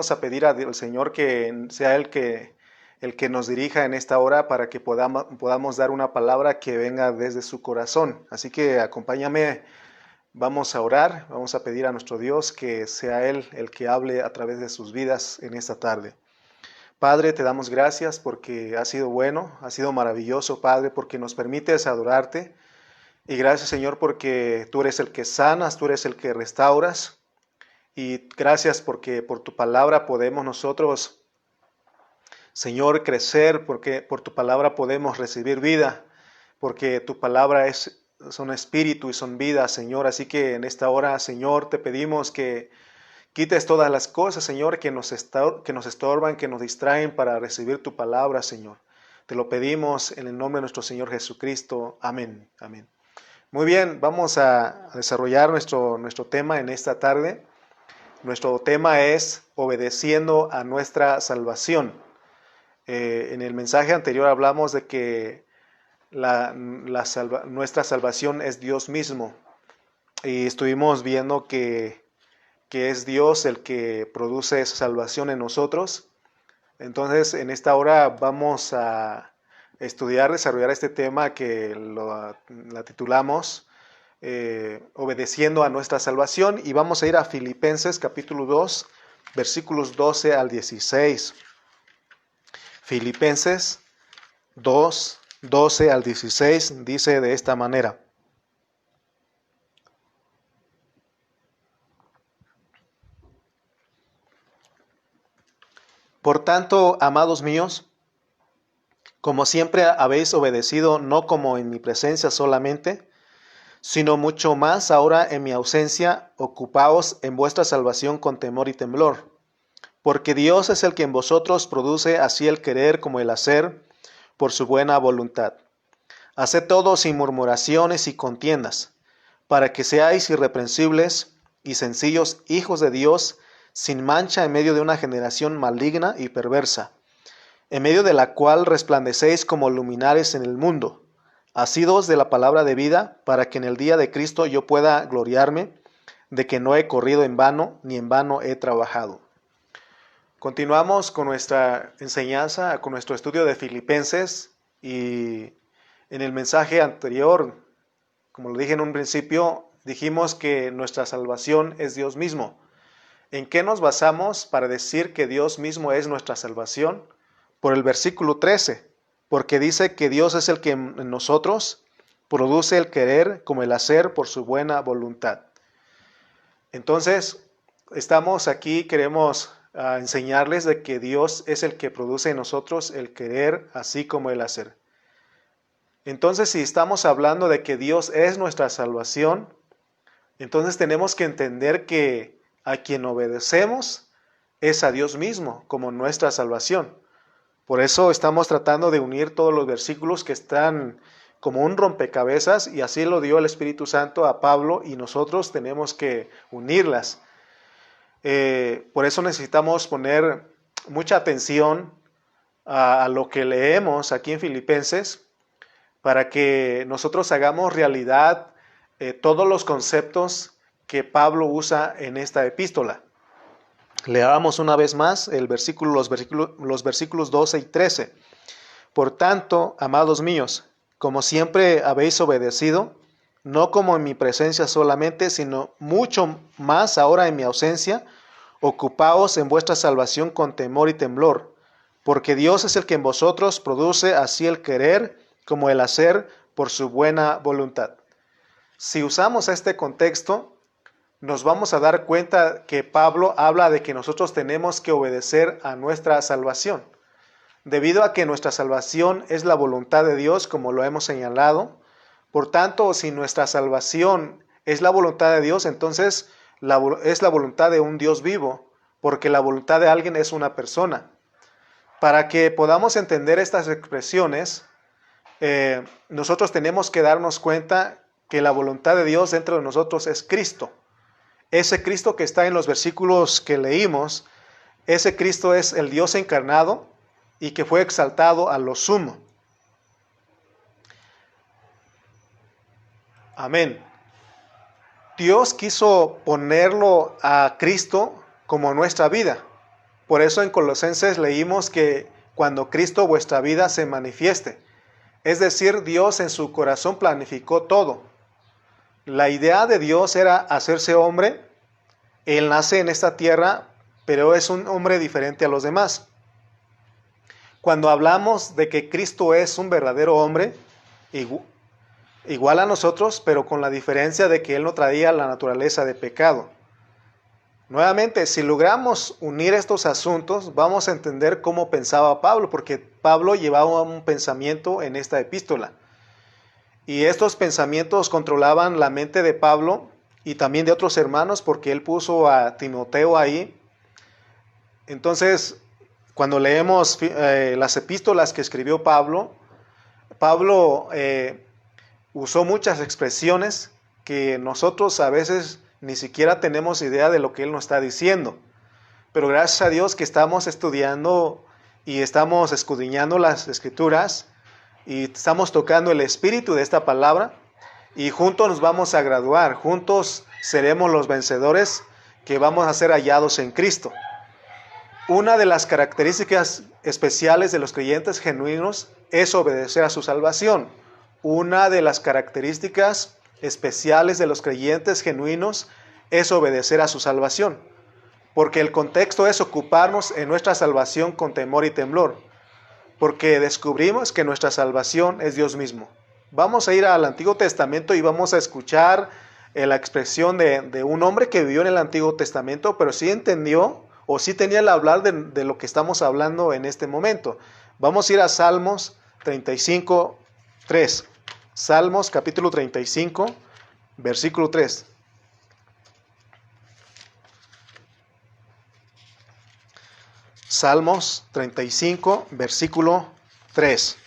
vamos a pedir al Señor que sea el que nos dirija en esta hora para que podamos dar una palabra que venga desde su corazón. Así que acompáñame, vamos a orar, vamos a pedir a nuestro Dios que sea Él el que hable a través de sus vidas en esta tarde. Padre, te damos gracias porque has sido bueno, has sido maravilloso, Padre, porque nos permites adorarte. Y gracias, Señor, porque tú eres el que sanas, tú eres el que restauras. Y gracias porque por tu palabra podemos nosotros, Señor, crecer, porque por tu palabra podemos recibir vida, porque tu palabra son espíritu y son vida, Señor. Así que en esta hora, Señor, te pedimos que quites todas las cosas, Señor, que nos estorban, que nos distraen para recibir tu palabra, Señor. Te lo pedimos en el nombre de nuestro Señor Jesucristo. Amén. Amén. Muy bien, vamos a desarrollar nuestro tema en esta tarde. Nuestro tema es obedeciendo a nuestra salvación. En el mensaje anterior hablamos de que nuestra salvación es Dios mismo. Y estuvimos viendo que es Dios el que produce esa salvación en nosotros. Entonces, en esta hora vamos a desarrollar este tema que la titulamos obedeciendo a nuestra salvación, y vamos a ir a Filipenses capítulo 2, versículos 12 al 16. Filipenses 2, 12 al 16 dice de esta manera: Por tanto, amados míos, como siempre habéis obedecido, no como en mi presencia solamente, sino mucho más ahora en mi ausencia, ocupaos en vuestra salvación con temor y temblor, porque Dios es el que en vosotros produce así el querer como el hacer por su buena voluntad. Haced todo sin murmuraciones y contiendas, para que seáis irreprensibles y sencillos hijos de Dios, sin mancha en medio de una generación maligna y perversa, en medio de la cual resplandecéis como luminares en el mundo, asidos de la palabra de vida, para que en el día de Cristo yo pueda gloriarme de que no he corrido en vano, ni en vano he trabajado. Continuamos con nuestra enseñanza, con nuestro estudio de Filipenses, y en el mensaje anterior, como lo dije en un principio, dijimos que nuestra salvación es Dios mismo. ¿En qué nos basamos para decir que Dios mismo es nuestra salvación? Por el versículo 13, porque dice que Dios es el que en nosotros produce el querer como el hacer por su buena voluntad. Entonces, estamos aquí, queremos enseñarles de que Dios es el que produce en nosotros el querer así como el hacer. Entonces, si estamos hablando de que Dios es nuestra salvación, entonces tenemos que entender que a quien obedecemos es a Dios mismo como nuestra salvación. Por eso estamos tratando de unir todos los versículos que están como un rompecabezas, y así lo dio el Espíritu Santo a Pablo, y nosotros tenemos que unirlas. Por eso necesitamos poner mucha atención a lo que leemos aquí en Filipenses, para que nosotros hagamos realidad todos los conceptos que Pablo usa en esta epístola. Leamos una vez más los versículos 12 y 13. Por tanto, amados míos, como siempre habéis obedecido, no como en mi presencia solamente, sino mucho más ahora en mi ausencia, ocupaos en vuestra salvación con temor y temblor, porque Dios es el que en vosotros produce así el querer como el hacer por su buena voluntad. Si usamos este contexto, nos vamos a dar cuenta que Pablo habla de que nosotros tenemos que obedecer a nuestra salvación. Debido a que nuestra salvación es la voluntad de Dios, como lo hemos señalado, por tanto, si nuestra salvación es la voluntad de Dios, entonces es la voluntad de un Dios vivo, porque la voluntad de alguien es una persona. Para que podamos entender estas expresiones, nosotros tenemos que darnos cuenta que la voluntad de Dios dentro de nosotros es Cristo. Ese Cristo que está en los versículos que leímos, ese Cristo es el Dios encarnado y que fue exaltado a lo sumo. Amén. Dios quiso ponerlo a Cristo como nuestra vida. Por eso en Colosenses leímos que cuando Cristo vuestra vida se manifieste. Es decir, Dios en su corazón planificó todo. La idea de Dios era hacerse hombre. Él nace en esta tierra, pero es un hombre diferente a los demás. Cuando hablamos de que Cristo es un verdadero hombre, igual a nosotros, pero con la diferencia de que Él no traía la naturaleza de pecado. Nuevamente, si logramos unir estos asuntos, vamos a entender cómo pensaba Pablo, porque Pablo llevaba un pensamiento en esta epístola. Y estos pensamientos controlaban la mente de Pablo y también de otros hermanos, porque él puso a Timoteo ahí. Entonces, cuando leemos las epístolas que escribió Pablo, usó muchas expresiones que nosotros a veces ni siquiera tenemos idea de lo que él nos está diciendo. Pero gracias a Dios que estamos estudiando y estamos escudriñando las escrituras y estamos tocando el espíritu de esta palabra y juntos nos vamos a graduar, juntos seremos los vencedores que vamos a ser hallados en Cristo. Una de las características especiales de los creyentes genuinos es obedecer a su salvación. Una de las características especiales de los creyentes genuinos es obedecer a su salvación, porque el contexto es ocuparnos en nuestra salvación con temor y temblor, porque descubrimos que nuestra salvación es Dios mismo. Vamos a ir al Antiguo Testamento y vamos a escuchar la expresión de un hombre que vivió en el Antiguo Testamento, pero sí entendió o sí tenía el hablar de lo que estamos hablando en este momento. Vamos a ir a Salmos 35, 3. Salmos capítulo 35, versículo 3. Salmos 35, versículo 3.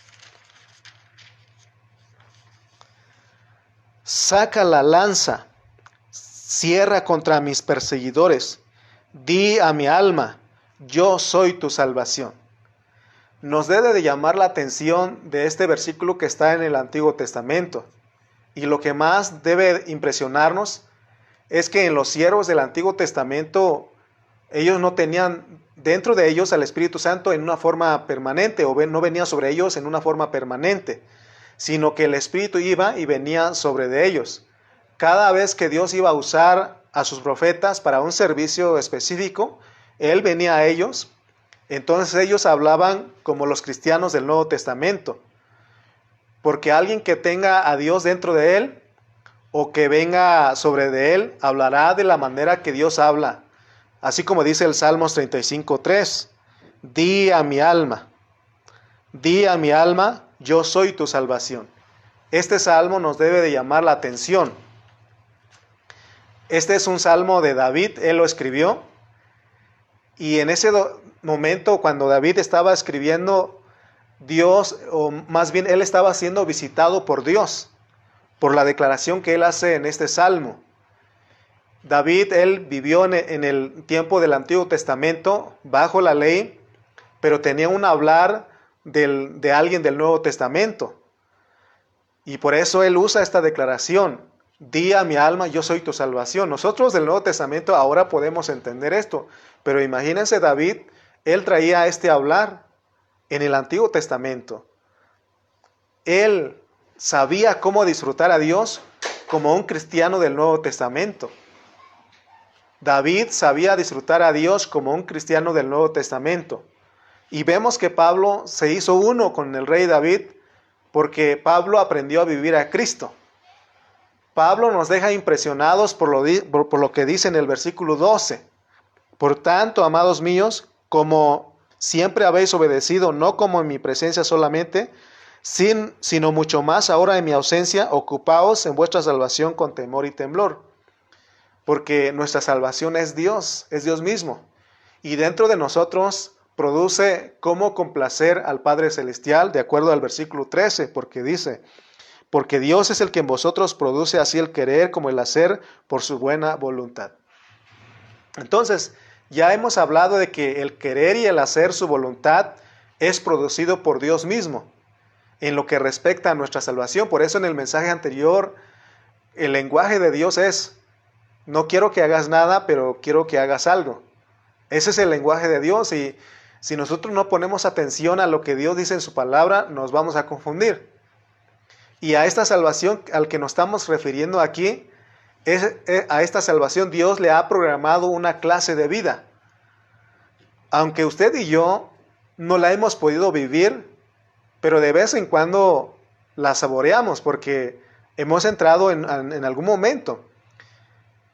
Saca la lanza, cierra contra mis perseguidores. Di a mi alma, yo soy tu salvación. Nos debe de llamar la atención de este versículo que está en el Antiguo Testamento. Y lo que más debe impresionarnos es que en los siervos del Antiguo Testamento, ellos no tenían dentro de ellos al Espíritu Santo en una forma permanente, o no venía sobre ellos en una forma permanente, sino que el Espíritu iba y venía sobre de ellos. Cada vez que Dios iba a usar a sus profetas para un servicio específico, Él venía a ellos. Entonces ellos hablaban como los cristianos del Nuevo Testamento, porque alguien que tenga a Dios dentro de él o que venga sobre de él hablará de la manera que Dios habla, así como dice el Salmos 35:3. Di a mi alma, yo soy tu salvación. Este salmo nos debe de llamar la atención. Este es un salmo de David, él lo escribió, y en ese momento cuando David estaba escribiendo, Dios, o más bien él estaba siendo visitado por Dios, por la declaración que él hace en este salmo. David, él vivió en el tiempo del Antiguo Testamento, bajo la ley, pero tenía un hablar de alguien del Nuevo Testamento. Y por eso él usa esta declaración: di a mi alma, yo soy tu salvación. Nosotros del Nuevo Testamento ahora podemos entender esto, pero imagínense David, él traía este hablar en el Antiguo Testamento. Él sabía cómo disfrutar a Dios como un cristiano del Nuevo Testamento. David sabía disfrutar a Dios como un cristiano del Nuevo Testamento. Y vemos que Pablo se hizo uno con el rey David porque Pablo aprendió a vivir a Cristo. Pablo nos deja impresionados por lo que dice en el versículo 12. Por tanto, amados míos, como siempre habéis obedecido, no como en mi presencia solamente, sino mucho más ahora en mi ausencia, ocupaos en vuestra salvación con temor y temblor. Porque nuestra salvación es Dios mismo. Y dentro de nosotros produce cómo complacer al Padre Celestial, de acuerdo al versículo 13, porque dice: porque Dios es el que en vosotros produce así el querer como el hacer por su buena voluntad. Entonces, ya hemos hablado de que el querer y el hacer su voluntad es producido por Dios mismo, en lo que respecta a nuestra salvación. Por eso en el mensaje anterior, el lenguaje de Dios es: no quiero que hagas nada, pero quiero que hagas algo. Ese es el lenguaje de Dios, y si nosotros no ponemos atención a lo que Dios dice en su palabra, nos vamos a confundir. Y a esta salvación al que nos estamos refiriendo aquí, a esta salvación Dios le ha programado una clase de vida. Aunque usted y yo no la hemos podido vivir, pero de vez en cuando la saboreamos porque hemos entrado en algún momento.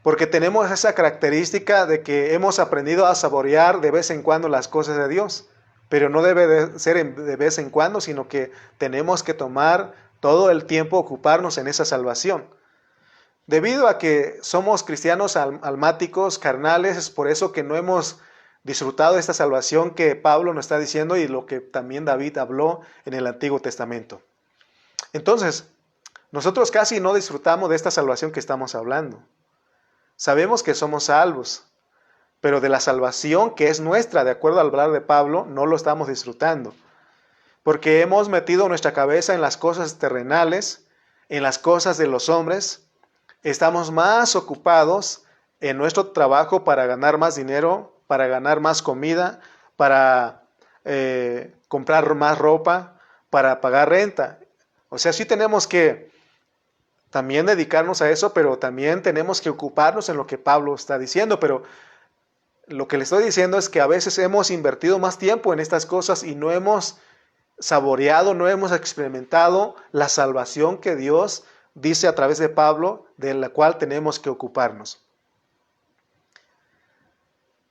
Porque tenemos esa característica de que hemos aprendido a saborear de vez en cuando las cosas de Dios. Pero no debe de ser de vez en cuando, sino que tenemos que tomar todo el tiempo, ocuparnos en esa salvación. Debido a que somos cristianos almáticos, carnales, es por eso que no hemos disfrutado de esta salvación que Pablo nos está diciendo y lo que también David habló en el Antiguo Testamento. Entonces, nosotros casi no disfrutamos de esta salvación que estamos hablando. Sabemos que somos salvos, pero de la salvación que es nuestra, de acuerdo al hablar de Pablo, no lo estamos disfrutando. Porque hemos metido nuestra cabeza en las cosas terrenales, en las cosas de los hombres. Estamos más ocupados en nuestro trabajo para ganar más dinero, para ganar más comida, para comprar más ropa, para pagar renta. O sea, sí tenemos que también dedicarnos a eso, pero también tenemos que ocuparnos en lo que Pablo está diciendo. Pero lo que le estoy diciendo es que a veces hemos invertido más tiempo en estas cosas y no hemos saboreado, no hemos experimentado la salvación que Dios dice a través de Pablo, de la cual tenemos que ocuparnos.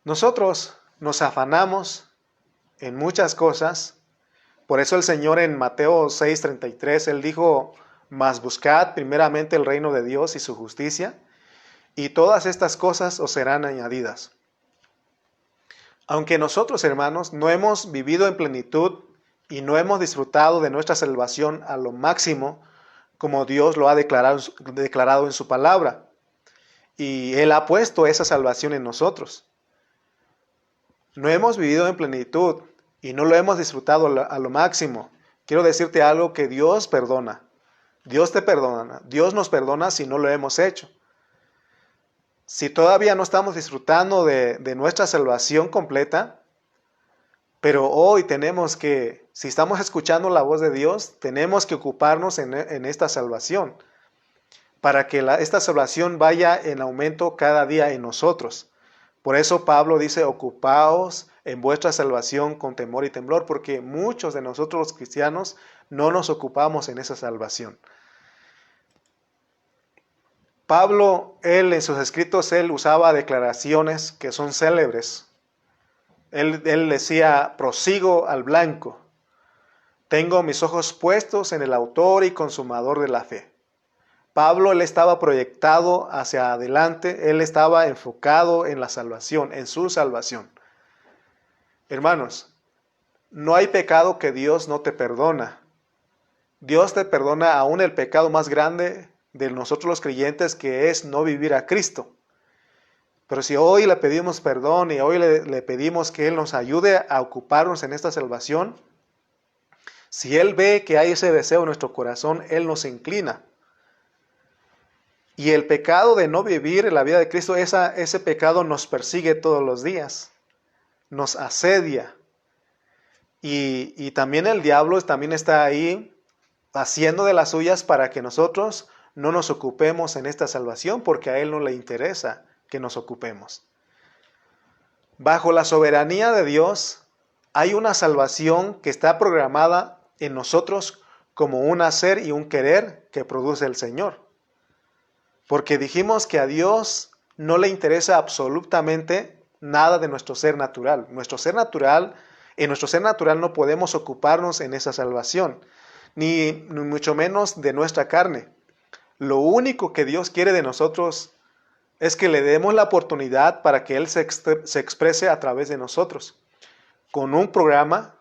Nosotros nos afanamos en muchas cosas. Por eso el Señor en Mateo 6:33, Él dijo: mas buscad primeramente el reino de Dios y su justicia, y todas estas cosas os serán añadidas. Aunque nosotros, hermanos, no hemos vivido en plenitud y no hemos disfrutado de nuestra salvación a lo máximo, como Dios lo ha declarado en su palabra, y Él ha puesto esa salvación en nosotros. No hemos vivido en plenitud y no lo hemos disfrutado a lo máximo. Quiero decirte algo, que Dios perdona. Dios te perdona, Dios nos perdona si no lo hemos hecho. Si todavía no estamos disfrutando de nuestra salvación completa, pero hoy tenemos que, si estamos escuchando la voz de Dios, tenemos que ocuparnos en esta salvación, para que esta salvación vaya en aumento cada día en nosotros. Por eso Pablo dice: ocupaos en vuestra salvación con temor y temblor, porque muchos de nosotros los cristianos no nos ocupamos en esa salvación. Pablo, él en sus escritos, él usaba declaraciones que son célebres. Él decía: prosigo al blanco, tengo mis ojos puestos en el autor y consumador de la fe. Pablo, él estaba proyectado hacia adelante, él estaba enfocado en la salvación, en su salvación. Hermanos, no hay pecado que Dios no te perdona. Dios te perdona aún el pecado más grande de nosotros los creyentes, que es no vivir a Cristo. Pero si hoy le pedimos perdón y hoy le pedimos que Él nos ayude a ocuparnos en esta salvación, si Él ve que hay ese deseo en nuestro corazón, Él nos inclina. Y el pecado de no vivir en la vida de Cristo, ese pecado nos persigue todos los días, nos asedia. Y también el diablo también está ahí haciendo de las suyas para que nosotros no nos ocupemos en esta salvación, porque a Él no le interesa que nos ocupemos. Bajo la soberanía de Dios hay una salvación que está programada en nosotros como un hacer y un querer que produce el Señor. Porque dijimos que a Dios no le interesa absolutamente nada de nuestro ser natural. En nuestro ser natural no podemos ocuparnos en esa salvación, ni mucho menos de nuestra carne. Lo único que Dios quiere de nosotros es que le demos la oportunidad para que Él se exprese a través de nosotros, con un programa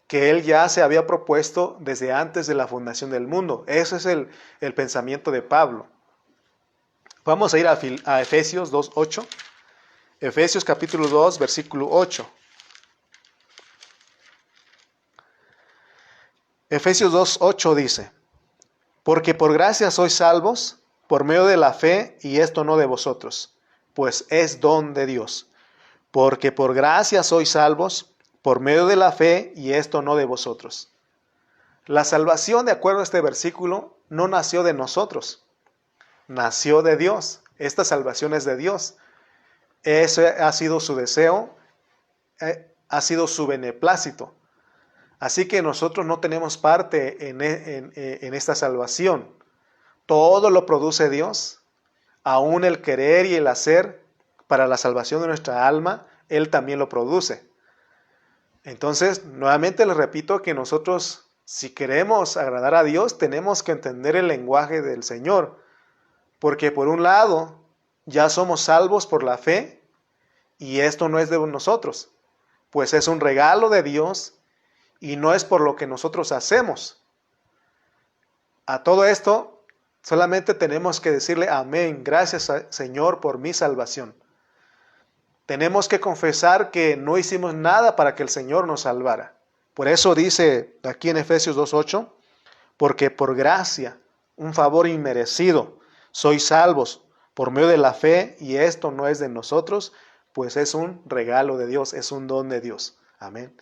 que Él ya se había propuesto desde antes de la fundación del mundo. Ese es el pensamiento de Pablo. Vamos a ir a Efesios 2:8. Efesios capítulo 2, versículo 8. Efesios 2:8 dice: porque por gracia sois salvos por medio de la fe, y esto no de vosotros, pues es don de Dios, porque por gracia sois salvos, por medio de la fe, y esto no de vosotros. La salvación, de acuerdo a este versículo, no nació de nosotros, nació de Dios. Esta salvación es de Dios. Ese ha sido su deseo, ha sido su beneplácito. Así que nosotros no tenemos parte en esta salvación. Todo lo produce Dios, aún el querer y el hacer para la salvación de nuestra alma, Él también lo produce. Entonces, nuevamente les repito que nosotros, si queremos agradar a Dios, tenemos que entender el lenguaje del Señor. Porque por un lado, ya somos salvos por la fe, y esto no es de nosotros, pues es un regalo de Dios, y no es por lo que nosotros hacemos. A todo esto, solamente tenemos que decirle amén, gracias Señor por mi salvación. Tenemos que confesar que no hicimos nada para que el Señor nos salvara. Por eso dice aquí en Efesios 2:8, porque por gracia, un favor inmerecido, sois salvos por medio de la fe, y esto no es de nosotros, pues es un regalo de Dios, es un don de Dios. Amén.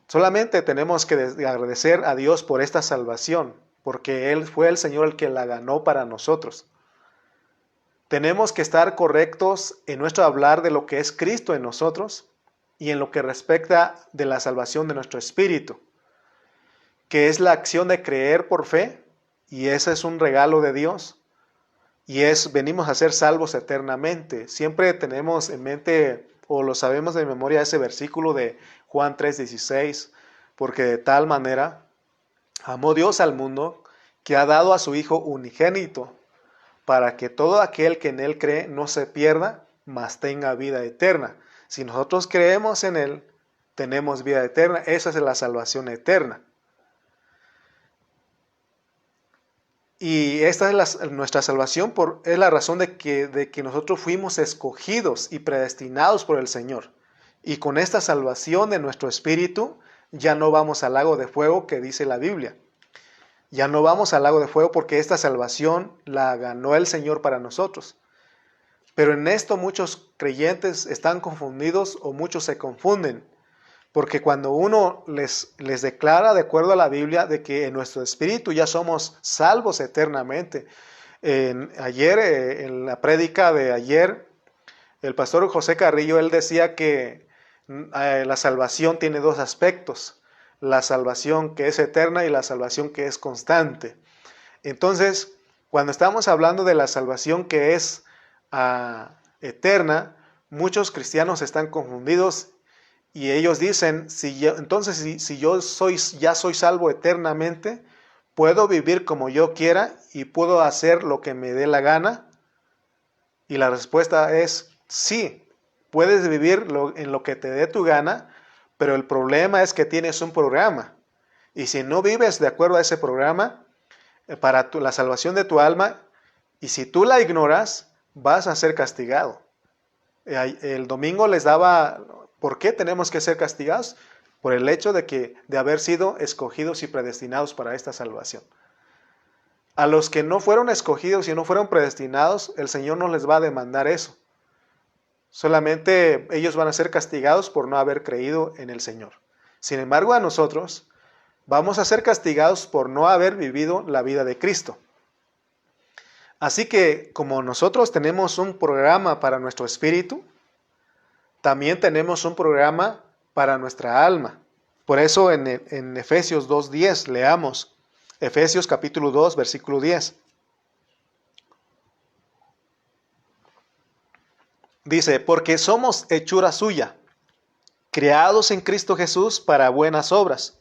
Solamente tenemos que agradecer a Dios por esta salvación, porque Él fue el Señor el que la ganó para nosotros. Tenemos que estar correctos en nuestro hablar de lo que es Cristo en nosotros y en lo que respecta de la salvación de nuestro espíritu, que es la acción de creer por fe, y ese es un regalo de Dios, y venimos a ser salvos eternamente. Siempre tenemos en mente, o lo sabemos de memoria, ese versículo de Juan 3:16, porque de tal manera amó Dios al mundo que ha dado a su Hijo unigénito, para que todo aquel que en Él cree no se pierda, mas tenga vida eterna. Si nosotros creemos en Él, tenemos vida eterna. Esa es la salvación eterna. Y esta es nuestra salvación, es la razón de que nosotros fuimos escogidos y predestinados por el Señor. Y con esta salvación de nuestro espíritu, ya no vamos al lago de fuego que dice la Biblia. Ya no vamos al lago de fuego porque esta salvación la ganó el Señor para nosotros. Pero en esto muchos creyentes están confundidos, o muchos se confunden. Porque cuando uno les declara de acuerdo a la Biblia de que en nuestro espíritu ya somos salvos eternamente. Ayer, en la prédica de ayer, el pastor José Carrillo, él decía que la salvación tiene dos aspectos. La salvación que es eterna y la salvación que es constante. Entonces, cuando estamos hablando de la salvación que es eterna, muchos cristianos están confundidos y ellos dicen, si yo ya soy salvo eternamente, ¿puedo vivir como yo quiera y puedo hacer lo que me dé la gana? Y la respuesta es sí, puedes vivir en lo que te dé tu gana, pero el problema es que tienes un programa. Y si no vives de acuerdo a ese programa, para la salvación de tu alma, y si tú la ignoras, vas a ser castigado. El domingo les daba, ¿por qué tenemos que ser castigados? Por el hecho de haber sido escogidos y predestinados para esta salvación. A los que no fueron escogidos y no fueron predestinados, el Señor no les va a demandar eso. Solamente ellos van a ser castigados por no haber creído en el Señor. Sin embargo, a nosotros vamos a ser castigados por no haber vivido la vida de Cristo. Así que, como nosotros tenemos un programa para nuestro espíritu, también tenemos un programa para nuestra alma. Por eso en Efesios 2:10 leamos, Efesios capítulo 2, versículo 10. Dice, porque somos hechura suya, creados en Cristo Jesús para buenas obras,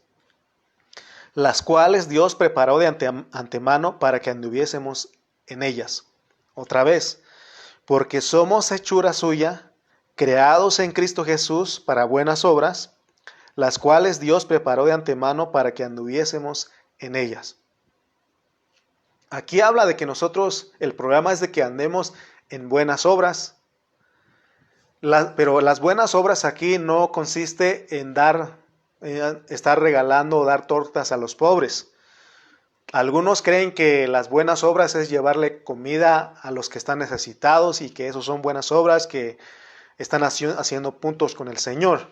las cuales Dios preparó de antemano para que anduviésemos en ellas. Otra vez, porque somos hechura suya, creados en Cristo Jesús para buenas obras, las cuales Dios preparó de antemano para que anduviésemos en ellas. Aquí habla de que nosotros, el programa es de que andemos en buenas obras. Pero las buenas obras aquí no consiste en estar regalando o dar tortas a los pobres. Algunos creen que las buenas obras es llevarle comida a los que están necesitados y que eso son buenas obras, que están haciendo puntos con el Señor.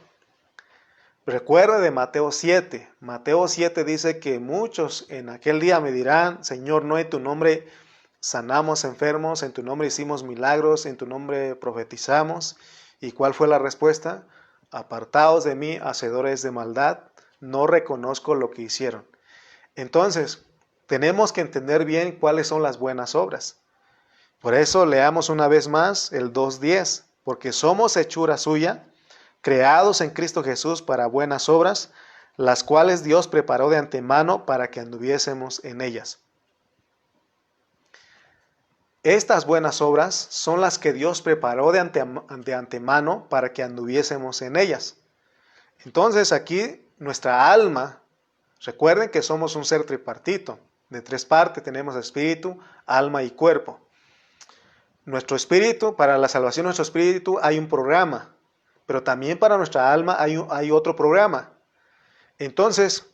Recuerde de Mateo 7. Mateo 7 dice que muchos en aquel día me dirán, Señor, no en tu nombre sanamos enfermos, en tu nombre hicimos milagros, en tu nombre profetizamos. ¿Y cuál fue la respuesta? Apartaos de mí, hacedores de maldad, no reconozco lo que hicieron. Entonces, tenemos que entender bien cuáles son las buenas obras. Por eso leamos una vez más el 2:10, porque somos hechura suya, creados en Cristo Jesús para buenas obras, las cuales Dios preparó de antemano para que anduviésemos en ellas. Estas buenas obras son las que Dios preparó de antemano para que anduviésemos en ellas. Entonces aquí nuestra alma, recuerden que somos un ser tripartito, de 3 partes, tenemos espíritu, alma y cuerpo. Nuestro espíritu, para la salvación de nuestro espíritu hay un programa, pero también para nuestra alma hay otro programa. Entonces,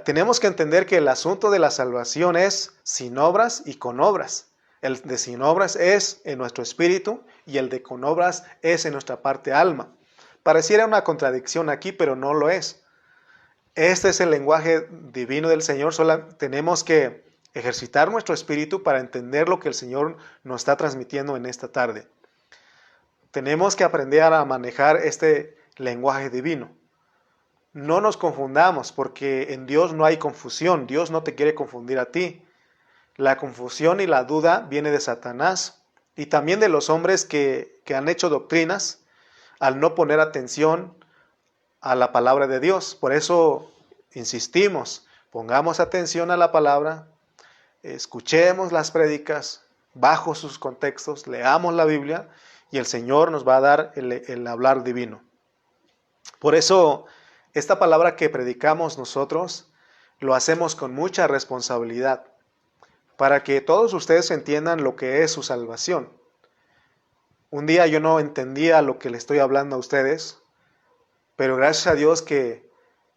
tenemos que entender que el asunto de la salvación es sin obras y con obras. El de sin obras es en nuestro espíritu y el de con obras es en nuestra parte alma. Pareciera una contradicción aquí, pero no lo es. Este es el lenguaje divino del Señor. Solo tenemos que ejercitar nuestro espíritu para entender lo que el Señor nos está transmitiendo en esta tarde. Tenemos que aprender a manejar este lenguaje divino. No nos confundamos, porque en Dios no hay confusión. Dios no te quiere confundir a ti. La confusión y la duda viene de Satanás y también de los hombres que han hecho doctrinas al no poner atención a la palabra de Dios. Por eso insistimos, pongamos atención a la palabra, escuchemos las prédicas bajo sus contextos, leamos la Biblia y el Señor nos va a dar el hablar divino. Por eso esta palabra que predicamos nosotros lo hacemos con mucha responsabilidad, para que todos ustedes entiendan lo que es su salvación. Un día yo no entendía lo que le estoy hablando a ustedes, pero gracias a Dios que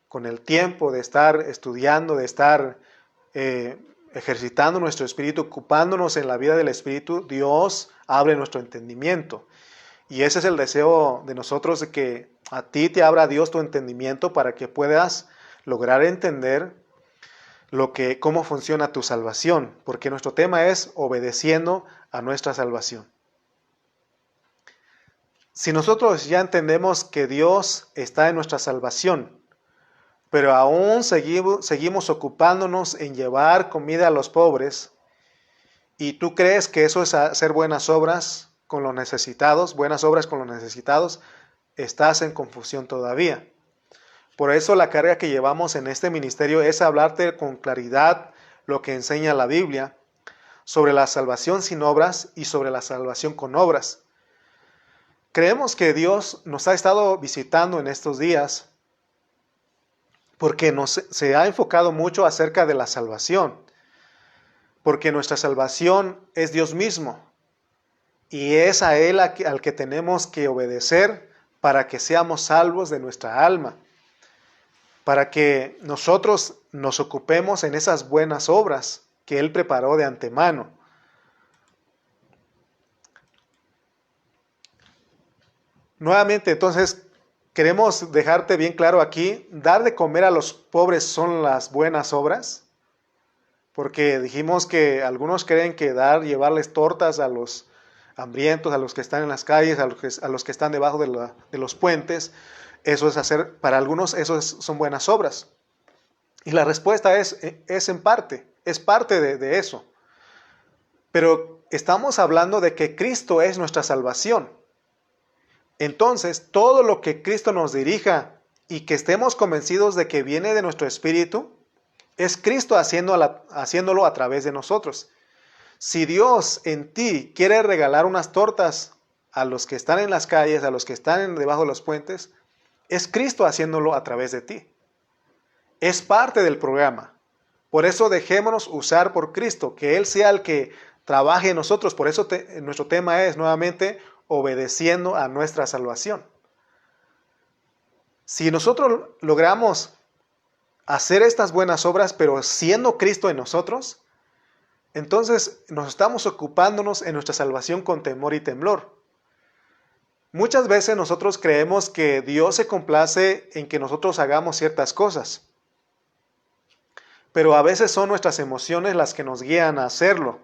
con el tiempo de estar estudiando, de estar ejercitando nuestro espíritu, ocupándonos en la vida del espíritu, Dios abre nuestro entendimiento. Y ese es el deseo de nosotros, de que a ti te abra Dios tu entendimiento para que puedas lograr entender cómo funciona tu salvación, porque nuestro tema es obedeciendo a nuestra salvación. Si nosotros ya entendemos que Dios está en nuestra salvación, pero aún seguimos ocupándonos en llevar comida a los pobres, y tú crees que eso es hacer buenas obras con los necesitados, estás en confusión todavía. Por eso la carga que llevamos en este ministerio es hablarte con claridad lo que enseña la Biblia sobre la salvación sin obras y sobre la salvación con obras. Creemos que Dios nos ha estado visitando en estos días porque se ha enfocado mucho acerca de la salvación, porque nuestra salvación es Dios mismo y es a Él al que tenemos que obedecer para que seamos salvos de nuestra alma, para que nosotros nos ocupemos en esas buenas obras que Él preparó de antemano. Nuevamente, entonces, queremos dejarte bien claro aquí, dar de comer a los pobres son las buenas obras, porque dijimos que algunos creen que llevarles tortas a los hambrientos, a los que están en las calles, a los que están debajo de los puentes, eso es hacer, para algunos son buenas obras. Y la respuesta es en parte, es parte de eso. Pero estamos hablando de que Cristo es nuestra salvación. Entonces, todo lo que Cristo nos dirija y que estemos convencidos de que viene de nuestro espíritu, es Cristo haciéndolo a través de nosotros. Si Dios en ti quiere regalar unas tortas a los que están en las calles, a los que están debajo de los puentes, es Cristo haciéndolo a través de ti. Es parte del programa. Por eso dejémonos usar por Cristo, que Él sea el que trabaje en nosotros. Por eso nuestro tema es nuevamente obedeciendo a nuestra salvación. Si nosotros logramos hacer estas buenas obras, pero siendo Cristo en nosotros, entonces nos estamos ocupándonos en nuestra salvación con temor y temblor. Muchas veces nosotros creemos que Dios se complace en que nosotros hagamos ciertas cosas, pero a veces son nuestras emociones las que nos guían a hacerlo.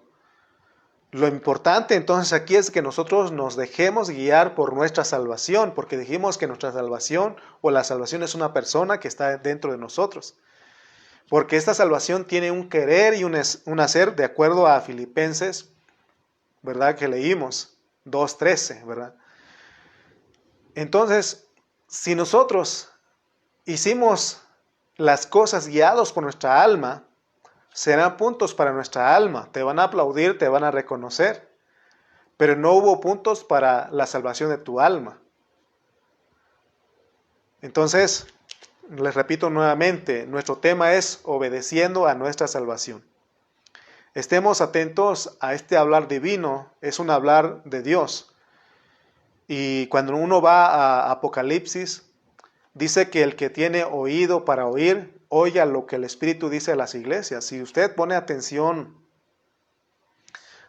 Lo importante entonces aquí es que nosotros nos dejemos guiar por nuestra salvación, porque dijimos que nuestra salvación o la salvación es una persona que está dentro de nosotros. Porque esta salvación tiene un querer y un hacer de acuerdo a Filipenses, ¿verdad? Que leímos, 2:13, ¿verdad? Entonces, si nosotros hicimos las cosas guiados por nuestra alma, serán puntos para nuestra alma. Te van a aplaudir, te van a reconocer. Pero no hubo puntos para la salvación de tu alma. Entonces, les repito nuevamente, nuestro tema es obedeciendo a nuestra salvación. Estemos atentos a este hablar divino, es un hablar de Dios. Y cuando uno va a Apocalipsis, dice que el que tiene oído para oír, oiga lo que el Espíritu dice a las iglesias. Si usted pone atención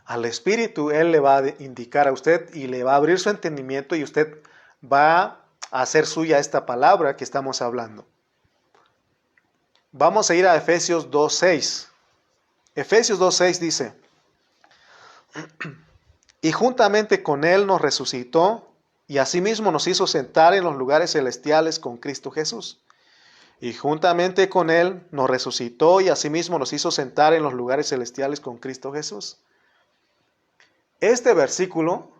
al Espíritu, Él le va a indicar a usted y le va a abrir su entendimiento y usted va a hacer suya esta palabra que estamos hablando. Vamos a ir a Efesios 2:6. Efesios 2:6 dice: y juntamente con Él nos resucitó y asimismo nos hizo sentar en los lugares celestiales con Cristo Jesús. Y juntamente con Él nos resucitó y asimismo nos hizo sentar en los lugares celestiales con Cristo Jesús. Este versículo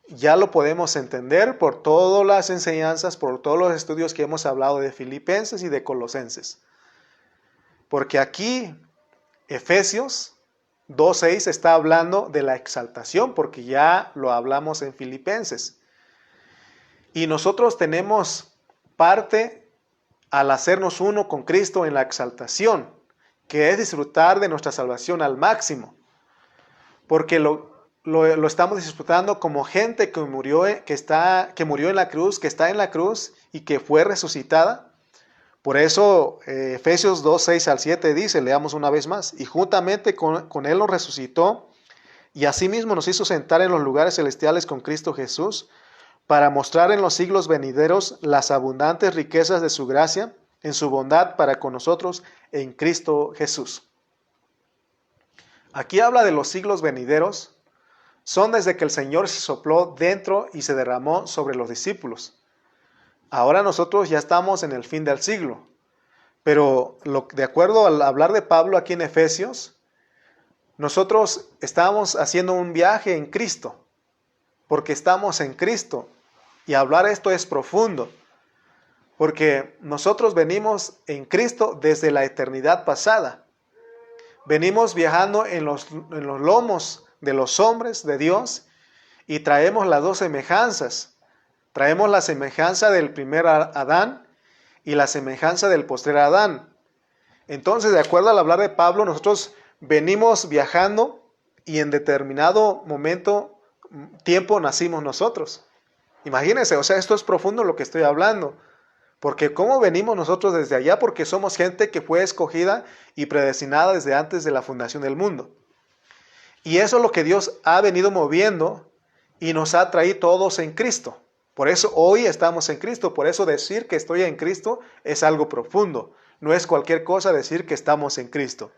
ya lo podemos entender por todas las enseñanzas, por todos los estudios que hemos hablado de Filipenses y de Colosenses. Porque aquí Efesios 2:6 está hablando de la exaltación, porque ya lo hablamos en Filipenses. Y nosotros tenemos parte al hacernos uno con Cristo en la exaltación, que es disfrutar de nuestra salvación al máximo. Porque lo estamos disfrutando como gente que murió en la cruz, que está en la cruz y que fue resucitada. Por eso Efesios 2:6-7 dice, leamos una vez más, y juntamente con Él nos resucitó y asimismo nos hizo sentar en los lugares celestiales con Cristo Jesús, para mostrar en los siglos venideros las abundantes riquezas de su gracia en su bondad para con nosotros en Cristo Jesús. Aquí habla de los siglos venideros, son desde que el Señor se sopló dentro y se derramó sobre los discípulos. Ahora nosotros ya estamos en el fin del siglo, pero de acuerdo al hablar de Pablo aquí en Efesios, nosotros estamos haciendo un viaje en Cristo, porque estamos en Cristo. Y hablar esto es profundo, porque nosotros venimos en Cristo desde la eternidad pasada. Venimos viajando en los lomos de los hombres de Dios y traemos las dos semejanzas. Traemos la semejanza del primer Adán y la semejanza del postrer Adán. Entonces, de acuerdo al hablar de Pablo, nosotros venimos viajando y en determinado tiempo nacimos nosotros. Imagínense, o sea, esto es profundo lo que estoy hablando. Porque ¿cómo venimos nosotros desde allá? Porque somos gente que fue escogida y predestinada desde antes de la fundación del mundo. Y eso es lo que Dios ha venido moviendo y nos ha traído todos en Cristo. Por eso hoy estamos en Cristo. Por eso decir que estoy en Cristo es algo profundo. No es cualquier cosa decir que estamos en Cristo.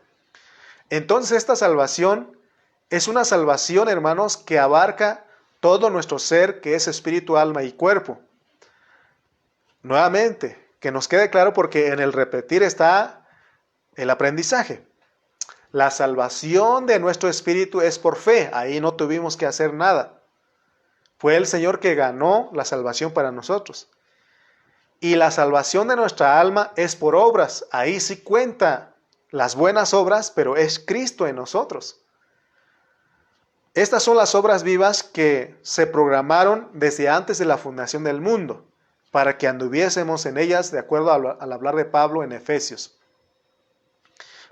Entonces esta salvación es una salvación, hermanos, que abarca todo nuestro ser, que es espíritu, alma y cuerpo. Nuevamente, que nos quede claro, porque en el repetir está el aprendizaje. La salvación de nuestro espíritu es por fe. Ahí no tuvimos que hacer nada. Fue el Señor que ganó la salvación para nosotros. Y la salvación de nuestra alma es por obras. Ahí sí cuenta las buenas obras, pero es Cristo en nosotros. Estas son las obras vivas que se programaron desde antes de la fundación del mundo, para que anduviésemos en ellas de acuerdo al hablar de Pablo en Efesios.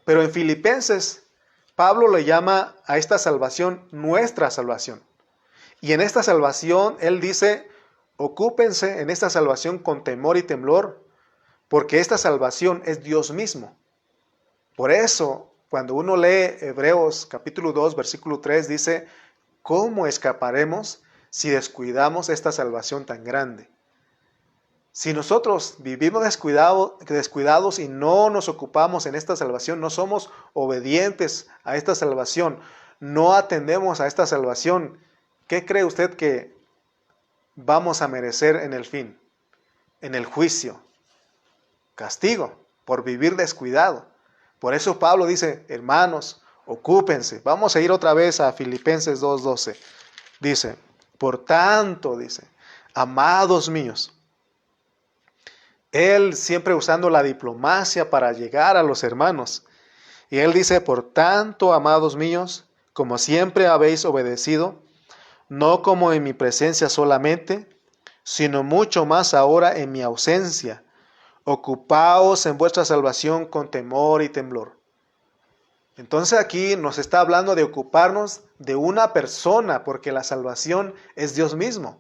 Pero en Filipenses, Pablo le llama a esta salvación nuestra salvación. Y en esta salvación, él dice, ocúpense en esta salvación con temor y temblor, porque esta salvación es Dios mismo. Por eso, cuando uno lee Hebreos capítulo 2, versículo 3, dice, ¿cómo escaparemos si descuidamos esta salvación tan grande. Si nosotros vivimos descuidados y no nos ocupamos en esta salvación, no somos obedientes a esta salvación, no atendemos a esta salvación, ¿qué cree usted que vamos a merecer en el fin? En el juicio, castigo por vivir descuidado. Por eso Pablo dice, hermanos, ocúpense. Vamos a ir otra vez a Filipenses 2:12. Dice, por tanto, dice, amados míos, él siempre usando la diplomacia para llegar a los hermanos. Y él dice, por tanto, amados míos, como siempre habéis obedecido, no como en mi presencia solamente, sino mucho más ahora en mi ausencia. Ocupaos en vuestra salvación con temor y temblor. Entonces aquí nos está hablando de ocuparnos de una persona, porque la salvación es Dios mismo.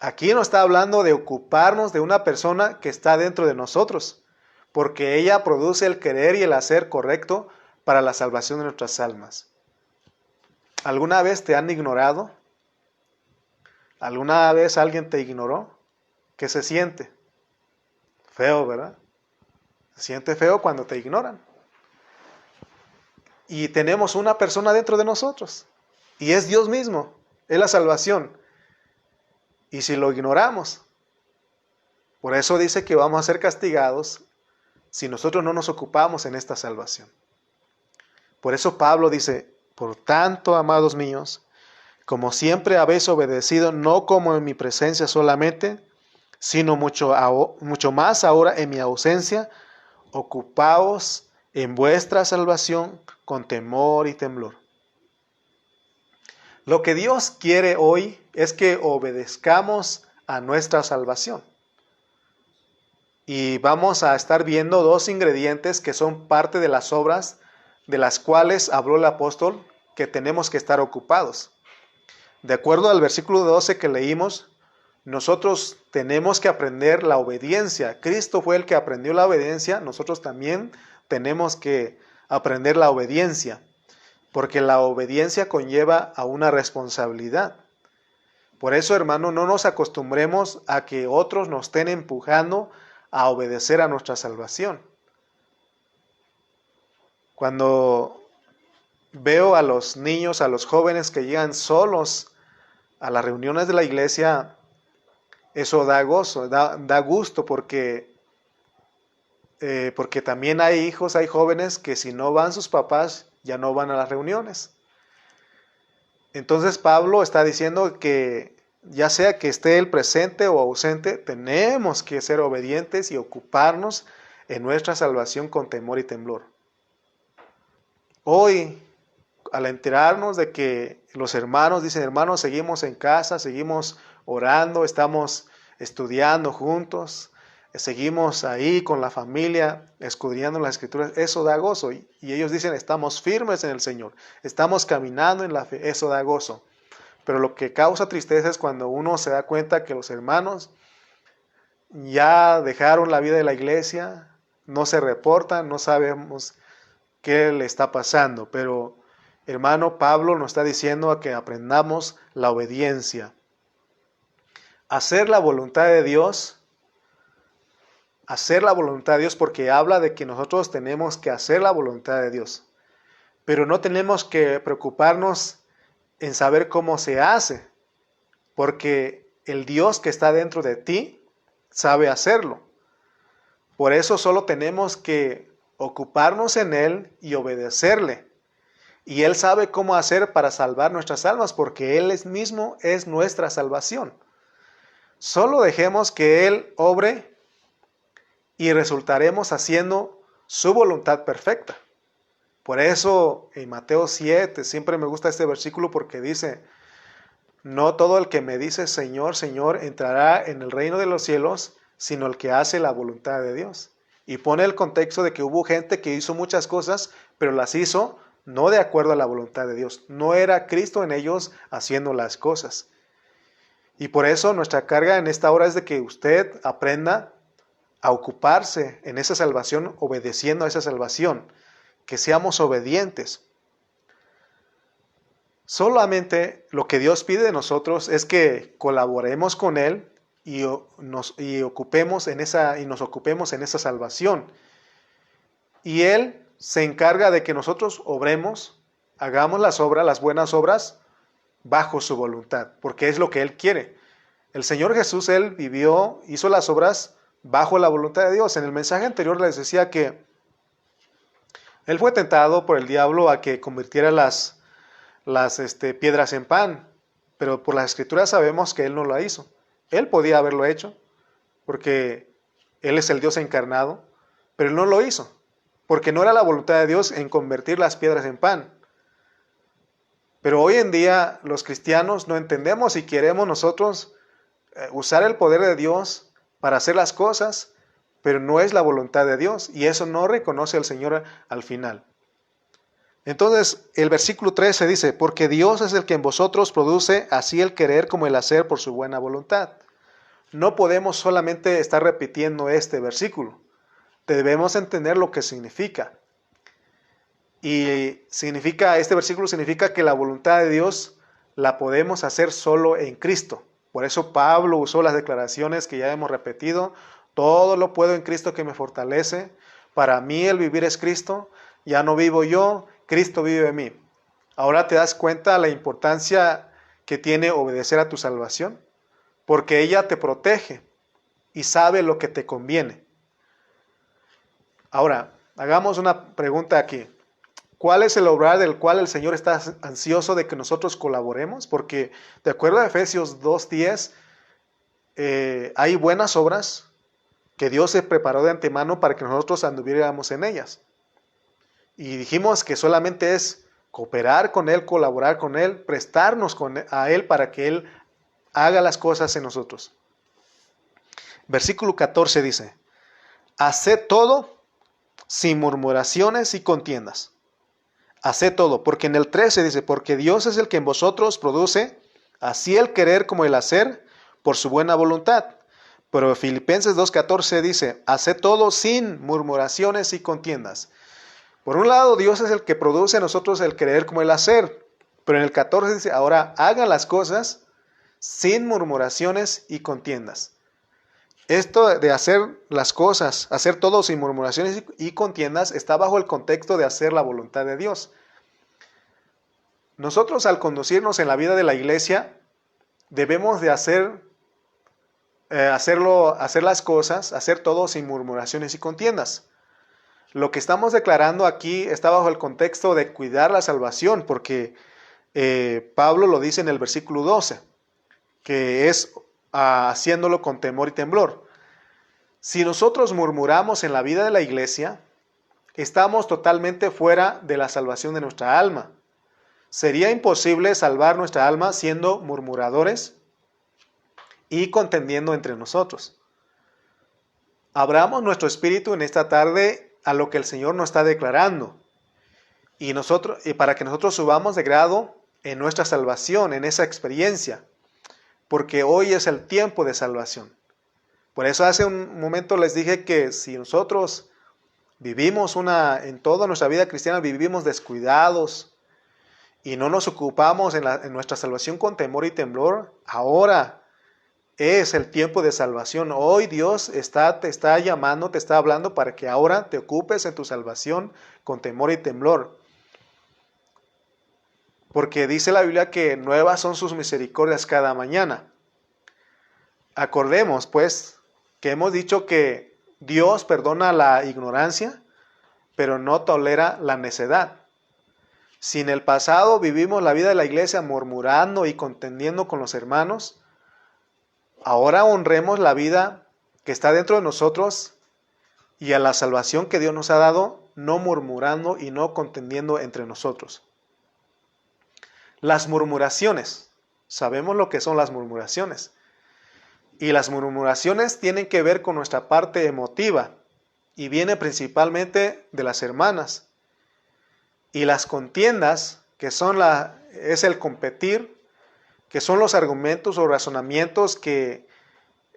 Aquí nos está hablando de ocuparnos de una persona que está dentro de nosotros, porque ella produce el querer y el hacer correcto para la salvación de nuestras almas. ¿Alguna vez te han ignorado? ¿Alguna vez alguien te ignoró? ¿Qué se siente? Feo, ¿verdad? Se siente feo cuando te ignoran. Y tenemos una persona dentro de nosotros, y es Dios mismo, es la salvación. Y si lo ignoramos, por eso dice que vamos a ser castigados si nosotros no nos ocupamos en esta salvación. Por eso Pablo dice, por tanto, amados míos, como siempre habéis obedecido, no como en mi presencia solamente, sino mucho más ahora en mi ausencia, ocupaos en vuestra salvación con temor y temblor. Lo que Dios quiere hoy es que obedezcamos a nuestra salvación. Y vamos a estar viendo dos ingredientes que son parte de las obras de las cuales habló el apóstol que tenemos que estar ocupados. De acuerdo al versículo 12 que leímos, nosotros tenemos que aprender la obediencia. Cristo fue el que aprendió la obediencia, nosotros también tenemos que aprender la obediencia. Porque la obediencia conlleva a una responsabilidad. Por eso, hermano, no nos acostumbremos a que otros nos estén empujando a obedecer a nuestra salvación. Cuando veo a los niños, a los jóvenes que llegan solos a las reuniones de la iglesia, eso da gozo, da gusto porque también hay hijos, hay jóvenes que si no van sus papás, ya no van a las reuniones. Entonces Pablo está diciendo que ya sea que esté él presente o ausente, tenemos que ser obedientes y ocuparnos en nuestra salvación con temor y temblor. Hoy, al enterarnos de que los hermanos dicen, hermanos, seguimos en casa, seguimos orando, estamos estudiando juntos, seguimos ahí con la familia, escudriñando las escrituras, eso da gozo. Y ellos dicen, estamos firmes en el Señor, estamos caminando en la fe, eso da gozo. Pero lo que causa tristeza es cuando uno se da cuenta que los hermanos ya dejaron la vida de la iglesia, no se reportan, no sabemos qué le está pasando. Pero, hermano, Pablo nos está diciendo a que aprendamos la obediencia. Hacer la voluntad de Dios porque habla de que nosotros tenemos que hacer la voluntad de Dios. Pero no tenemos que preocuparnos en saber cómo se hace, porque el Dios que está dentro de ti sabe hacerlo. Por eso solo tenemos que ocuparnos en Él y obedecerle. Y Él sabe cómo hacer para salvar nuestras almas, porque Él mismo es nuestra salvación. Solo dejemos que Él obre y resultaremos haciendo su voluntad perfecta. Por eso en Mateo 7 siempre me gusta este versículo porque dice, no todo el que me dice Señor, Señor entrará en el reino de los cielos, sino el que hace la voluntad de Dios. Y pone el contexto de que hubo gente que hizo muchas cosas, pero las hizo no de acuerdo a la voluntad de Dios. No era Cristo en ellos haciendo las cosas. Y por eso nuestra carga en esta hora es de que usted aprenda a ocuparse en esa salvación, obedeciendo a esa salvación. Que seamos obedientes. Solamente lo que Dios pide de nosotros es que colaboremos con Él y ocupemos y nos ocupemos en esa salvación. Y Él se encarga de que nosotros obremos, hagamos las buenas obras, bajo su voluntad, porque es lo que Él quiere. El Señor Jesús, Él vivió, hizo las obras bajo la voluntad de Dios. En el mensaje anterior les decía que Él fue tentado por el diablo a que convirtiera las piedras en pan, pero por las escrituras sabemos que Él no lo hizo. Él podía haberlo hecho, porque Él es el Dios encarnado, pero Él no lo hizo, porque no era la voluntad de Dios en convertir las piedras en pan. Pero hoy en día los cristianos no entendemos y queremos nosotros usar el poder de Dios para hacer las cosas, pero no es la voluntad de Dios, y eso no reconoce al Señor al final. Entonces, el versículo 13 dice, porque Dios es el que en vosotros produce así el querer como el hacer por su buena voluntad. No podemos solamente estar repitiendo este versículo. Debemos entender lo que significa. Y este versículo significa que la voluntad de Dios la podemos hacer solo en Cristo. Por eso Pablo usó las declaraciones que ya hemos repetido. Todo lo puedo en Cristo que me fortalece. Para mí el vivir es Cristo. Ya no vivo yo, Cristo vive en mí. Ahora te das cuenta de la importancia que tiene obedecer a tu salvación, porque ella te protege y sabe lo que te conviene. Ahora, hagamos una pregunta aquí. ¿Cuál es el obrar del cual el Señor está ansioso de que nosotros colaboremos? Porque de acuerdo a Efesios 2:10, hay buenas obras que Dios se preparó de antemano para que nosotros anduviéramos en ellas. Y dijimos que solamente es cooperar con Él, colaborar con Él, prestarnos a Él para que Él haga las cosas en nosotros. Versículo 14 dice, haced todo sin murmuraciones y contiendas. Haced todo, porque en el 13 dice, porque Dios es el que en vosotros produce así el querer como el hacer por su buena voluntad. Pero Filipenses 2:14 dice, haced todo sin murmuraciones y contiendas. Por un lado, Dios es el que produce a nosotros el querer como el hacer. Pero en el 14 dice, ahora hagan las cosas sin murmuraciones y contiendas. Esto de hacer las cosas, hacer todo sin murmuraciones y contiendas, está bajo el contexto de hacer la voluntad de Dios. Nosotros al conducirnos en la vida de la iglesia, debemos de hacer las cosas, hacer todo sin murmuraciones y contiendas. Lo que estamos declarando aquí está bajo el contexto de cuidar la salvación, porque Pablo lo dice en el versículo 12, que es haciéndolo con temor y temblor. Si nosotros murmuramos en la vida de la iglesia, estamos totalmente fuera de la salvación de nuestra alma. Sería imposible salvar nuestra alma siendo murmuradores y contendiendo entre nosotros. Abramos nuestro espíritu en esta tarde a lo que el Señor nos está declarando y para que nosotros subamos de grado en nuestra salvación, en esa experiencia, porque hoy es el tiempo de salvación. Por eso hace un momento les dije que si nosotros vivimos en toda nuestra vida cristiana, vivimos descuidados y no nos ocupamos en nuestra salvación con temor y temblor, ahora es el tiempo de salvación. Hoy Dios te está llamando, te está hablando para que ahora te ocupes en tu salvación con temor y temblor. Porque dice la Biblia que nuevas son sus misericordias cada mañana. Acordemos pues que hemos dicho que Dios perdona la ignorancia, pero no tolera la necedad. Si en el pasado vivimos la vida de la iglesia murmurando y contendiendo con los hermanos, ahora honremos la vida que está dentro de nosotros y a la salvación que Dios nos ha dado, no murmurando y no contendiendo entre nosotros. Las murmuraciones, sabemos lo que son las murmuraciones. Y las murmuraciones tienen que ver con nuestra parte emotiva y viene principalmente de las hermanas. Y las contiendas, que es el competir, que son los argumentos o razonamientos que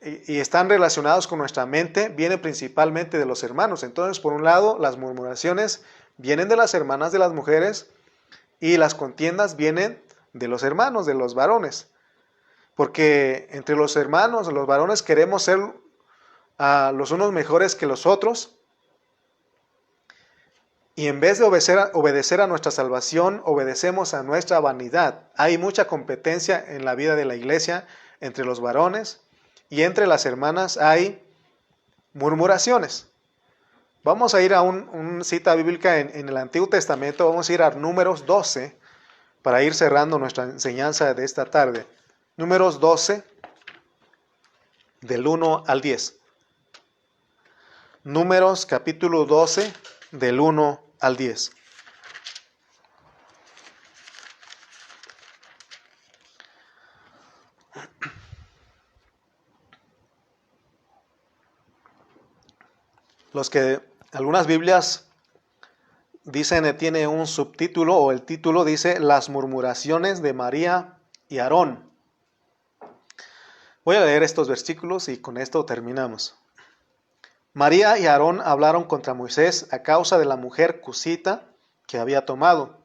están relacionados con nuestra mente, viene principalmente de los hermanos. Entonces, por un lado, las murmuraciones vienen de las hermanas de las mujeres y las contiendas vienen de los hermanos, de los varones. Porque entre los hermanos, los varones, queremos ser los unos mejores que los otros. Y en vez de obedecer a nuestra salvación, obedecemos a nuestra vanidad. Hay mucha competencia en la vida de la iglesia entre los varones, y entre las hermanas hay murmuraciones. Vamos a ir a una cita bíblica en el Antiguo Testamento. Vamos a ir a Números 12 para ir cerrando nuestra enseñanza de esta tarde. Números 12, del 1 al 10. Números capítulo 12, del 1 al 10. Algunas Biblias dicen, tiene un subtítulo, o el título dice, Las murmuraciones de María y Aarón. Voy a leer estos versículos y con esto terminamos. María y Aarón hablaron contra Moisés a causa de la mujer cusita que había tomado,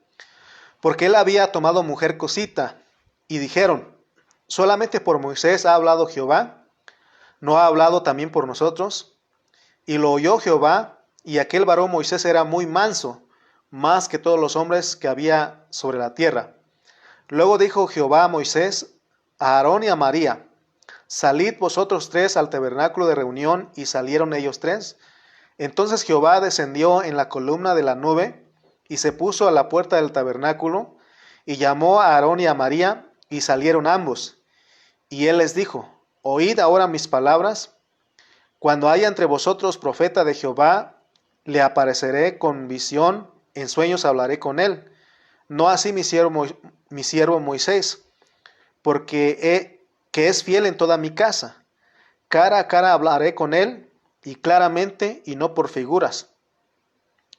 porque él había tomado mujer cusita, y dijeron, ¿solamente por Moisés ha hablado Jehová? ¿No ha hablado también por nosotros? Y lo oyó Jehová, y aquel varón Moisés era muy manso, más que todos los hombres que había sobre la tierra. Luego dijo Jehová a Moisés, a Aarón y a María, salid vosotros tres al tabernáculo de reunión, y salieron ellos tres. Entonces Jehová descendió en la columna de la nube, y se puso a la puerta del tabernáculo, y llamó a Aarón y a María, y salieron ambos. Y él les dijo, oíd ahora mis palabras. Cuando haya entre vosotros profeta de Jehová, le apareceré con visión, en sueños hablaré con él. No así mi siervo Moisés, porque que es fiel en toda mi casa. Cara a cara hablaré con él, y claramente, y no por figuras.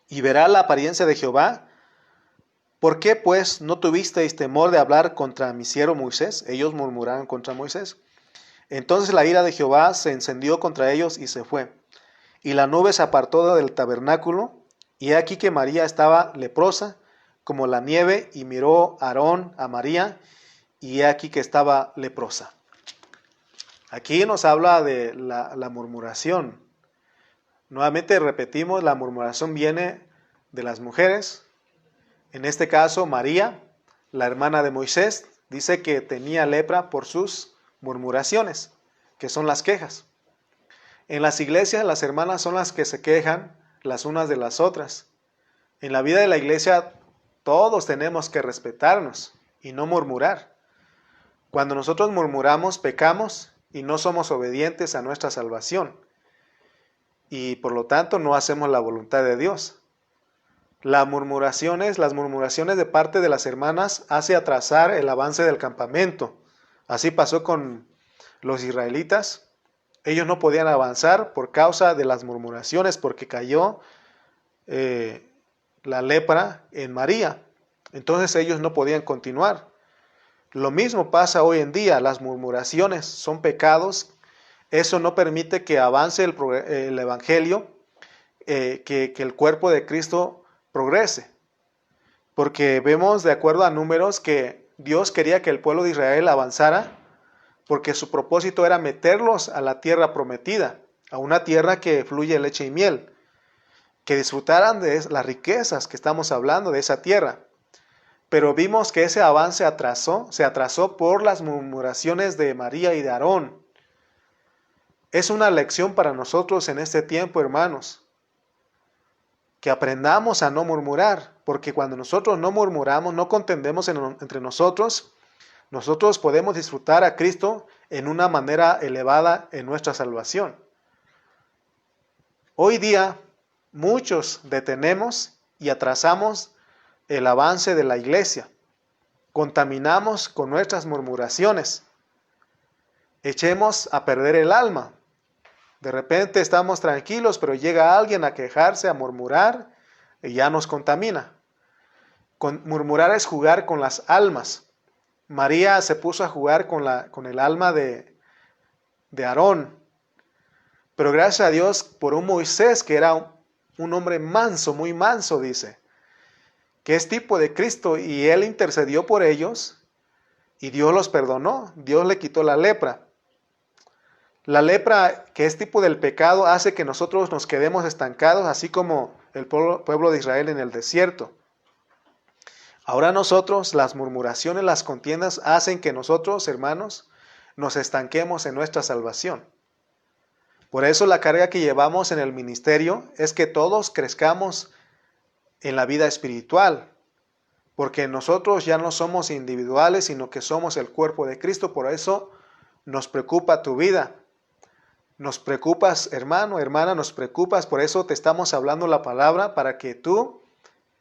Y verá la apariencia de Jehová. ¿Por qué, pues, no tuvisteis temor de hablar contra mi siervo Moisés? Ellos murmuraron contra Moisés. Entonces la ira de Jehová se encendió contra ellos y se fue. Y la nube se apartó del tabernáculo, y he aquí que María estaba leprosa, como la nieve, y miró a Aarón a María, y he aquí que estaba leprosa. Aquí nos habla de la murmuración. Nuevamente repetimos, la murmuración viene de las mujeres. En este caso, María, la hermana de Moisés, dice que tenía lepra por sus murmuraciones, que son las quejas. En las iglesias, las hermanas son las que se quejan las unas de las otras. En la vida de la iglesia, todos tenemos que respetarnos y no murmurar. Cuando nosotros murmuramos, pecamos y no somos obedientes a nuestra salvación. Y por lo tanto, no hacemos la voluntad de Dios. Las murmuraciones de parte de las hermanas hace atrasar el avance del campamento. Así pasó con los israelitas. Ellos no podían avanzar por causa de las murmuraciones, porque cayó la lepra en María. Entonces ellos no podían continuar. Lo mismo pasa hoy en día. Las murmuraciones son pecados. Eso no permite que avance el evangelio, que el cuerpo de Cristo progrese. Porque vemos, de acuerdo a Números, que Dios quería que el pueblo de Israel avanzara, porque su propósito era meterlos a la tierra prometida, a una tierra que fluye leche y miel, que disfrutaran de las riquezas que estamos hablando de esa tierra. Pero vimos que ese avance se atrasó por las murmuraciones de María y de Aarón. Es una lección para nosotros en este tiempo, hermanos, que aprendamos a no murmurar, porque cuando nosotros no murmuramos, no contendemos entre nosotros, nosotros podemos disfrutar a Cristo en una manera elevada en nuestra salvación. Hoy día, muchos detenemos y atrasamos el avance de la iglesia. Contaminamos con nuestras murmuraciones. Echemos a perder el alma. De repente estamos tranquilos, pero llega alguien a quejarse, a murmurar, y ya nos contamina. Murmurar es jugar con las almas. María se puso a jugar con el alma de Aarón. Pero gracias a Dios por un Moisés que era un hombre manso, muy manso, dice, que es tipo de Cristo, y él intercedió por ellos, y Dios los perdonó, Dios le quitó la lepra. La lepra, que es tipo del pecado, hace que nosotros nos quedemos estancados, así como el pueblo de Israel en el desierto. Ahora nosotros, las murmuraciones, las contiendas, hacen que nosotros, hermanos, nos estanquemos en nuestra salvación. Por eso la carga que llevamos en el ministerio es que todos crezcamos en la vida espiritual, porque nosotros ya no somos individuales, sino que somos el cuerpo de Cristo. Por eso nos preocupa tu vida. Nos preocupas, hermano, hermana, nos preocupas. Por eso te estamos hablando la palabra, para que tú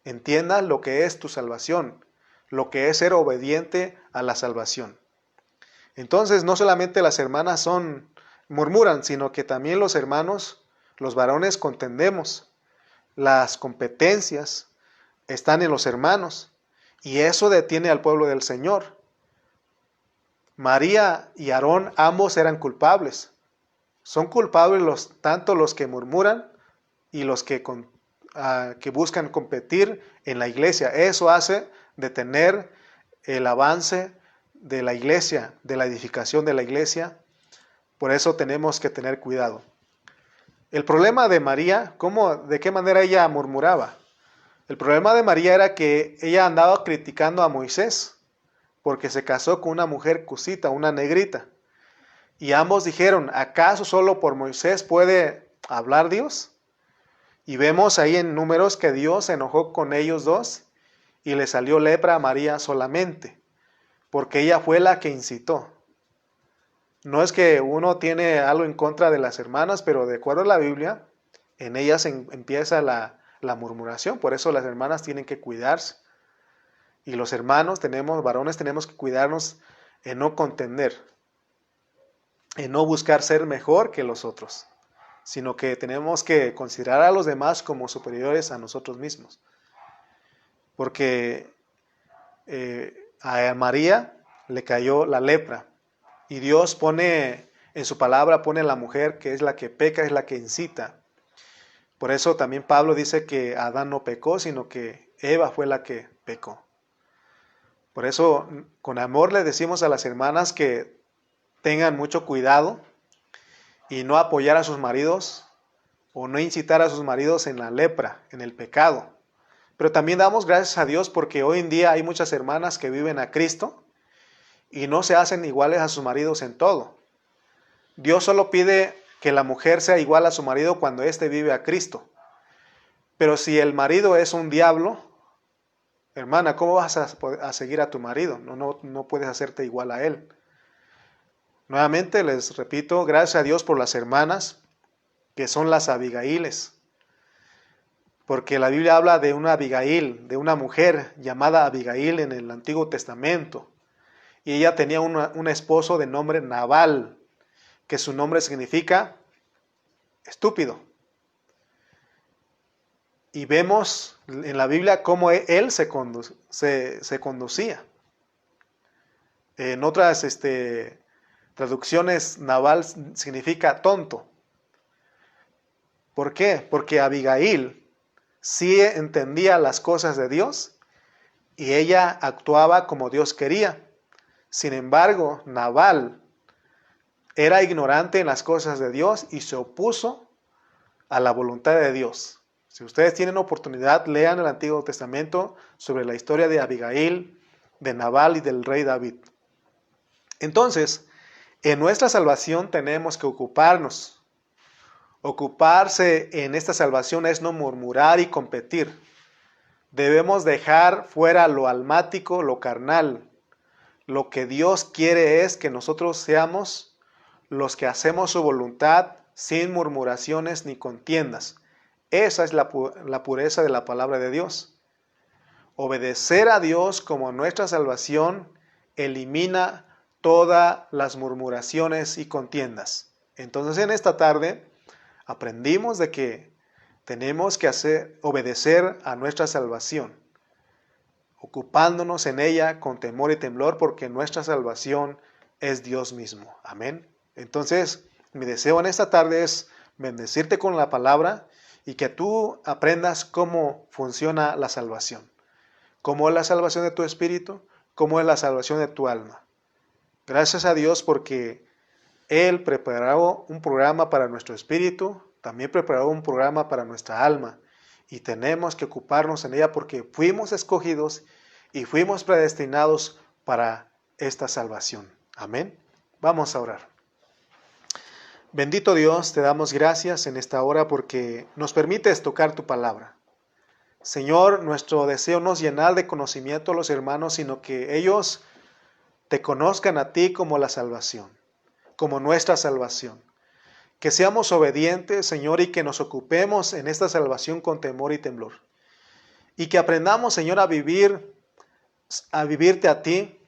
entiendas lo que es tu salvación, lo que es ser obediente a la salvación. Entonces, no solamente las hermanas murmuran, sino que también los hermanos, los varones, contendemos. Las competencias están en los hermanos, y eso detiene al pueblo del Señor. María y Aarón, ambos eran culpables. Son culpables tanto los que murmuran y los que buscan competir en la iglesia. Eso hace detener el avance de la iglesia, de la edificación de la iglesia. Por eso tenemos que tener cuidado. El problema de María, ¿de qué manera ella murmuraba? El problema de María era que ella andaba criticando a Moisés porque se casó con una mujer cusita, una negrita. Y ambos dijeron, ¿acaso solo por Moisés puede hablar Dios? Y vemos ahí en Números que Dios se enojó con ellos dos y le salió lepra a María solamente, porque ella fue la que incitó. No es que uno tiene algo en contra de las hermanas, pero de acuerdo a la Biblia, en ellas empieza la murmuración. Por eso las hermanas tienen que cuidarse. Y los hermanos, varones, tenemos que cuidarnos en no contender, en no buscar ser mejor que los otros, sino que tenemos que considerar a los demás como superiores a nosotros mismos. Porque a María le cayó la lepra, y Dios pone en su palabra, pone a la mujer, que es la que peca, es la que incita. Por eso también Pablo dice que Adán no pecó, sino que Eva fue la que pecó. Por eso, con amor le decimos a las hermanas que tengan mucho cuidado y no apoyar a sus maridos o no incitar a sus maridos en la lepra, en el pecado. Pero también damos gracias a Dios porque hoy en día hay muchas hermanas que viven a Cristo y no se hacen iguales a sus maridos en todo. Dios solo pide que la mujer sea igual a su marido cuando éste vive a Cristo. Pero si el marido es un diablo, hermana, ¿cómo vas a seguir a tu marido? No puedes hacerte igual a él. Nuevamente les repito, gracias a Dios por las hermanas que son las Abigailes. Porque la Biblia habla de una Abigail, de una mujer llamada Abigail en el Antiguo Testamento. Y ella tenía un esposo de nombre Nabal, que su nombre significa estúpido. Y vemos en la Biblia cómo él se conducía. En otras traducciones, Nabal significa tonto. ¿Por qué? Porque Abigail sí entendía las cosas de Dios y ella actuaba como Dios quería. Sin embargo, Nabal era ignorante en las cosas de Dios y se opuso a la voluntad de Dios. Si ustedes tienen oportunidad, lean el Antiguo Testamento sobre la historia de Abigail, de Nabal y del rey David. Entonces, en nuestra salvación tenemos que ocuparnos. Ocuparse en esta salvación es no murmurar y competir. Debemos dejar fuera lo almático, lo carnal. Lo que Dios quiere es que nosotros seamos los que hacemos su voluntad sin murmuraciones ni contiendas. Esa es la pureza de la palabra de Dios. Obedecer a Dios como nuestra salvación elimina todas las murmuraciones y contiendas. Entonces en esta tarde aprendimos de que tenemos que obedecer a nuestra salvación, ocupándonos en ella con temor y temblor, porque nuestra salvación es Dios mismo. Amén. Entonces, mi deseo en esta tarde es bendecirte con la palabra y que tú aprendas cómo funciona la salvación. Cómo es la salvación de tu espíritu, cómo es la salvación de tu alma. Gracias a Dios porque Él preparó un programa para nuestro espíritu, también preparó un programa para nuestra alma. Y tenemos que ocuparnos en ella porque fuimos escogidos y fuimos predestinados para esta salvación. Amén. Vamos a orar. Bendito Dios, te damos gracias en esta hora porque nos permites tocar tu palabra. Señor, nuestro deseo no es llenar de conocimiento a los hermanos, sino que ellos te conozcan a ti como la salvación, como nuestra salvación. Que seamos obedientes, Señor, y que nos ocupemos en esta salvación con temor y temblor. Y que aprendamos, Señor, a vivirte a ti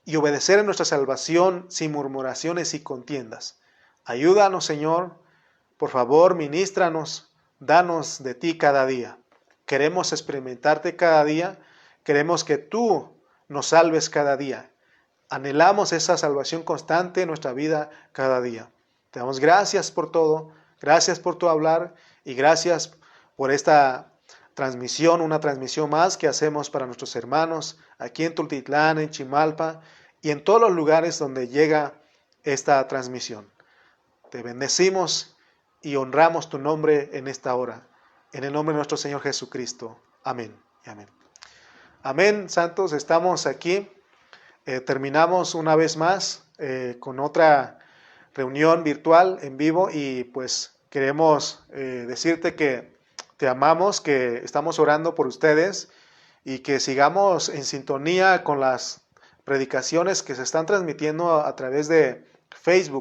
y obedecer en nuestra salvación sin murmuraciones y contiendas. Ayúdanos, Señor, por favor, ministranos, danos de ti cada día. Queremos experimentarte cada día, queremos que tú nos salves cada día. Anhelamos esa salvación constante en nuestra vida cada día. Te damos gracias por todo, gracias por tu hablar y gracias por esta transmisión, una transmisión más que hacemos para nuestros hermanos aquí en Tultitlán, en Chimalpa y en todos los lugares donde llega esta transmisión. Te bendecimos y honramos tu nombre en esta hora. En el nombre de nuestro Señor Jesucristo. Amén y amén. Amén, santos, estamos aquí. Terminamos una vez más con otra reunión virtual en vivo y pues queremos decirte que te amamos, que estamos orando por ustedes y que sigamos en sintonía con las predicaciones que se están transmitiendo a través de Facebook.